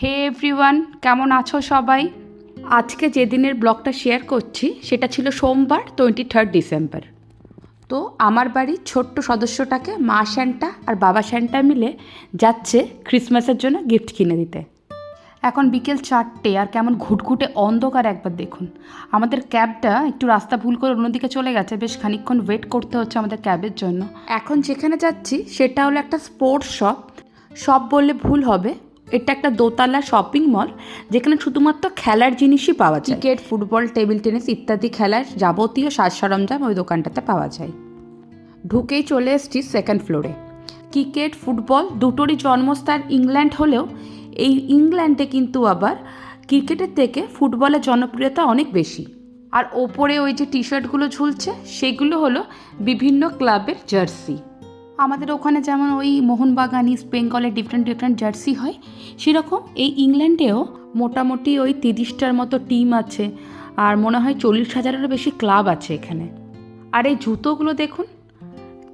হে everyone, কেমন আছো সবাই? আজকে যে দিনের ব্লগটা শেয়ার করছি সেটা ছিল সোমবার 23 ডিসেম্বর। তো আমার বাড়ির ছোট্ট সদস্যটাকে মা শ্যান্টা আর বাবা শ্যান্টা মিলে যাচ্ছে ক্রিসমাসের জন্য গিফট কিনে দিতে। এখন বিকেল 4টে আর কেমন ঘুটঘুটে অন্ধকার একবার দেখুন। আমাদের ক্যাবটা একটু রাস্তা ভুল করে অন্যদিকে চলে গেছে, বেশ খানিকক্ষণ ওয়েট করতে হচ্ছে আমাদের ক্যাবের জন্য। এখন যেখানে যাচ্ছি সেটা হলো একটা স্পোর্টস শপ বললে ভুল হবে, এটা একটা দোতলা শপিং মল যেখানে শুধুমাত্র খেলার জিনিসই পাওয়া যায়। ক্রিকেট, ফুটবল, টেবিল টেনিস ইত্যাদি খেলার যাবতীয় সাজ সরঞ্জাম ওই দোকানটাতে পাওয়া যায়। ঢুকেই চলে এসেছি সেকেন্ড ফ্লোরে। ক্রিকেট, ফুটবল দুটোরই জন্মস্থান ইংল্যান্ড হলেও এই ইংল্যান্ডে কিন্তু আবার ক্রিকেটের থেকে ফুটবলের জনপ্রিয়তা অনেক বেশি। আর ওপরে ওই যে টি শার্টগুলো ঝুলছে সেগুলো হলো বিভিন্ন ক্লাবের জার্সি। আমাদের ওখানে যেমন ওই মোহনবাগান, ইস্ট বেঙ্গলের ডিফারেন্ট জার্সি হয়, সেরকম এই ইংল্যান্ডেও মোটামুটি ওই 30টার মতো টিম আছে আর মনে হয় 40,000-এরও বেশি ক্লাব আছে এখানে। আর এই জুতোগুলো দেখুন,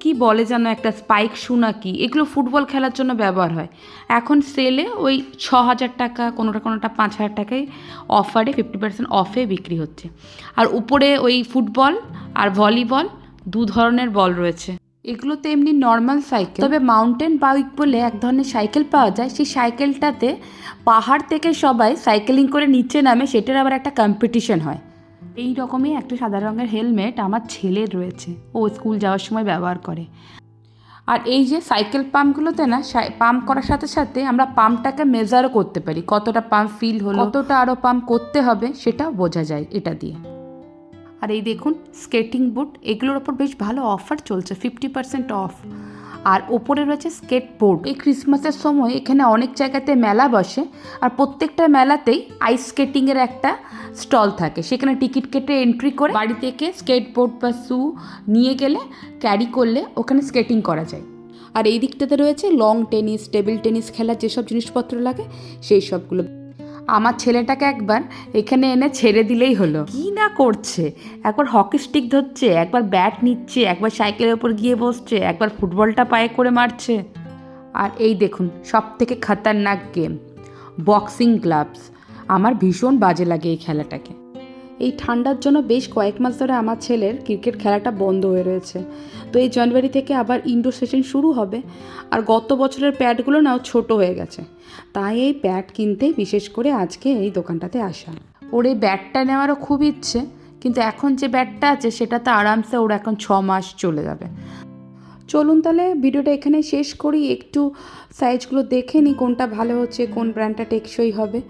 কি বলে যেন একটা স্পাইক শু নাকি, এগুলো ফুটবল খেলার জন্য ব্যবহার হয়। এখন সেলে ওই 6,000 টাকা, কোনোটা 5,000 টাকায় অফারে 50% অফে বিক্রি হচ্ছে। আর উপরে ওই ফুটবল আর ভলিবল দু ধরনের বল রয়েছে। এগুলোতে এমনি নর্মাল সাইকেল, তবে মাউন্টেন বাইক বলে এক ধরনের সাইকেল পাওয়া যায়। সেই সাইকেলটাতে পাহাড় থেকে সবাই সাইকেলিং করে নিচে নামে, সেটার আবার একটা কম্পিটিশন হয়। এই রকমই একটা সাদা রঙের হেলমেট আমার ছেলের রয়েছে, ও স্কুল যাওয়ার সময় ব্যবহার করে। আর এই যে সাইকেল পাম্পগুলোতে না, পাম্প করার সাথে সাথে আমরা পাম্পটাকে মেজারও করতে পারি, কতটা পাম্প ফিল হলো, কতটা আরও পাম্প করতে হবে সেটাও বোঝা যায় এটা দিয়ে। আর এই দেখুন স্কেটিং বুট, এগুলোর ওপর বেশ ভালো অফার চলছে, 50% অফ। আর ওপরে রয়েছে স্কেটবোর্ড। এই ক্রিসমাসের সময় এখানে অনেক জায়গাতে মেলা বসে, আর প্রত্যেকটা মেলাতেই আইস স্কেটিংয়ের একটা স্টল থাকে। সেখানে টিকিট কেটে এন্ট্রি করে বাড়ি থেকে স্কেটবোর্ড বা শু নিয়ে গেলে, ক্যারি করলে ওখানে স্কেটিং করা যায়। আর এই দিকটাতে রয়েছে লং টেনিস, টেবিল টেনিস খেলার যেসব জিনিসপত্র লাগে সেই সবগুলো। আমার ছেলেটাকে একবার এখানে এনে ছেড়ে দিলেই হলো, কি না করছে! একবার হকি স্টিক ধরছে, একবার ব্যাট নিচ্ছে, একবার সাইকেলের ওপর গিয়ে বসছে, একবার ফুটবলটা পায়ে করে মারছে। আর এই দেখুন সব থেকে খতরনাক গেম, বক্সিং গ্লাভস। আমার ভীষণ বাজে লাগে এই খেলাটাকে। এই ঠান্ডার জন্য বেশ কয়েক মাস ধরে আমার ছেলের ক্রিকেট খেলাটা বন্ধ হয়ে রয়েছে। তো এই জানুয়ারি থেকে আবার ইনডোর সেশন শুরু হবে। আর গত বছরের প্যাডগুলো নাও ছোট হয়ে গেছে, তাই এই প্যাড কিনতেই বিশেষ করে আজকে এই দোকানটাতে আসা। ওর এই ব্যাটটা নেওয়ারও খুব ইচ্ছে, কিন্তু এখন যে ব্যাটটা আছে সেটাতে আরামসে ওর এখন 6 মাস চলে যাবে। চলুন তাহলে ভিডিওটা এখানে শেষ করি, একটু সাইজগুলো দেখে নিই কোনটা ভালো হচ্ছে, কোন ব্র্যান্ডটা টেকসই হবে।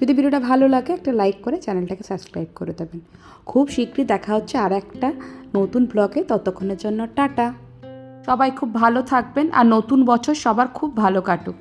যদি ভিডিওটা ভালো লাগে একটা লাইক করে চ্যানেলটাকে সাবস্ক্রাইব করে দেবেন। খুব শীঘ্রই দেখা হচ্ছে আর একটা নতুন ব্লগে, ততক্ষণের জন্য টাটা। সবাই খুব ভালো থাকবেন আর নতুন বছর সবার খুব ভালো কাটুক।